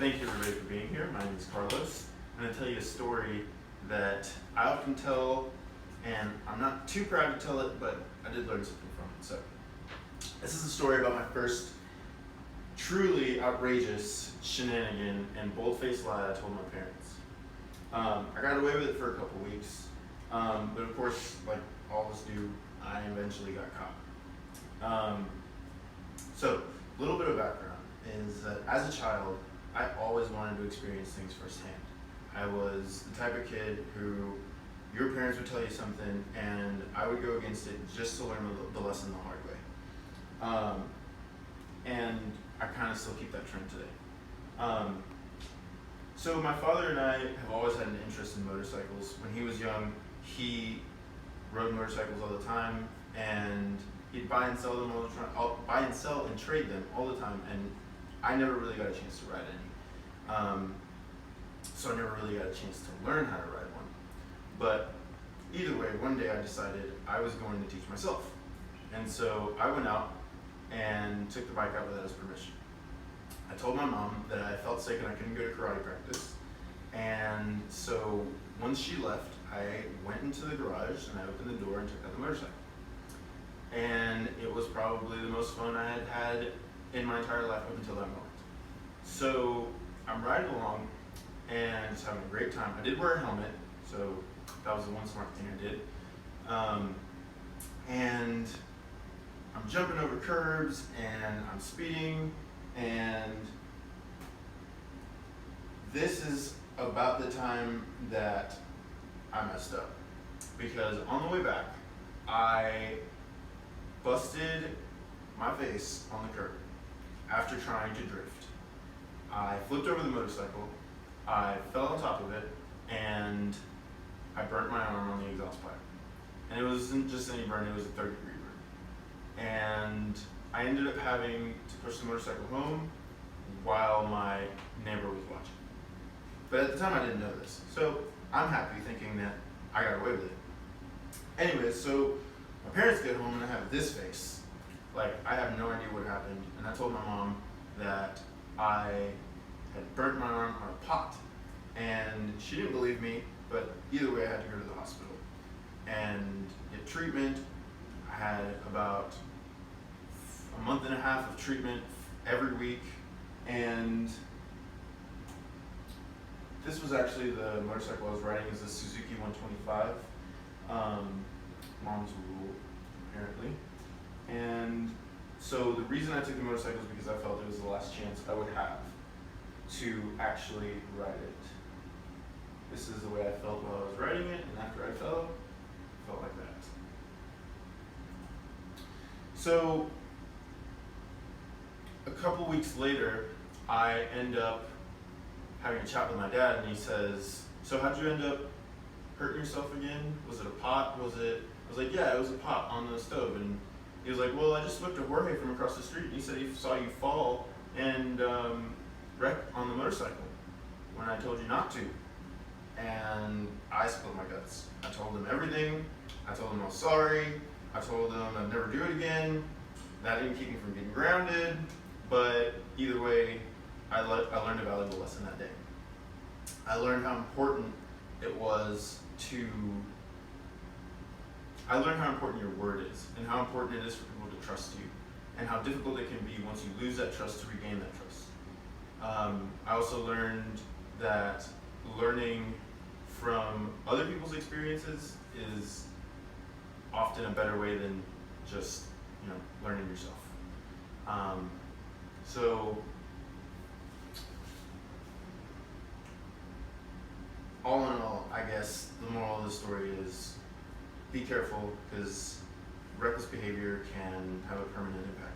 Thank you everybody for being here. My name is Carlos. I'm going to tell you a story that I often tell, and I'm not too proud to tell it, but I did learn something from it. So, this is a story about my first truly outrageous shenanigan and bold-faced lie I told my parents. I got away with it for a couple weeks, but of course, like all of us do, I eventually got caught. So, a little bit of background is that as a child, I always wanted to experience things firsthand. I was the type of kid who your parents would tell you something and I would go against it just to learn the lesson the hard way. And I kind of still keep that trend today. So my father and I have always had an interest in motorcycles. When he was young, he rode motorcycles all the time, and he'd buy and sell them all the time, buy and sell and trade them all the time, and I never really got a chance to ride any. So I never really got a chance to learn how to ride one. But either way, one day I decided I was going to teach myself. And so I went out and took the bike out without his permission. I told my mom that I felt sick and I couldn't go to karate practice. And so once she left, I went into the garage and I opened the door and took out the motorcycle. And it was probably the most fun I had had in my entire life up until that moment. So I'm riding along and just having a great time. I did wear a helmet, so that was the one smart thing I did. And I'm jumping over curbs and I'm speeding, and this is about the time that I messed up, because on the way back I busted my face on the curb after trying to drift. I flipped over the motorcycle, I fell on top of it, and I burnt my arm on the exhaust pipe. And it wasn't just any burn, it was a 3rd-degree burn. And I ended up having to push the motorcycle home while my neighbor was watching. But at the time I didn't know this. So I'm happy thinking that I got away with it. Anyways, so my parents get home and I have this face. Like, I have no idea what happened. And I told my mom that I had burnt my arm on a pot. And she didn't believe me, but either way I had to go to the hospital and get treatment. I had about a month and a half of treatment every week, and this was actually the motorcycle I was riding, is a Suzuki 125, mom's rule, apparently. And so the reason I took the motorcycle is because I felt it was the last chance I would have to actually ride it. This is the way I felt while I was riding it, and after I fell, I felt like that. So a couple weeks later, I end up having a chat with my dad, and he says, "So how'd you end up hurting yourself again? Was it a pot? Was it?" I was like, "Yeah, it was a pot on the stove." And he was like, "Well, I just spoke to Jorge from across the street, and he said he saw you fall and wreck on the motorcycle when I told you not to." And I spilled my guts. I told him everything. I told him I was sorry. I told him I'd never do it again. That didn't keep me from getting grounded, but either way, I learned a valuable lesson that day. I learned how important it was I learned how important your word is, and how important it is for people to trust you, and how difficult it can be once you lose that trust to regain that trust. I also learned that learning from other people's experiences is often a better way than just, learning yourself. So all in all, I guess the moral of the story is be careful, because reckless behavior can have a permanent impact.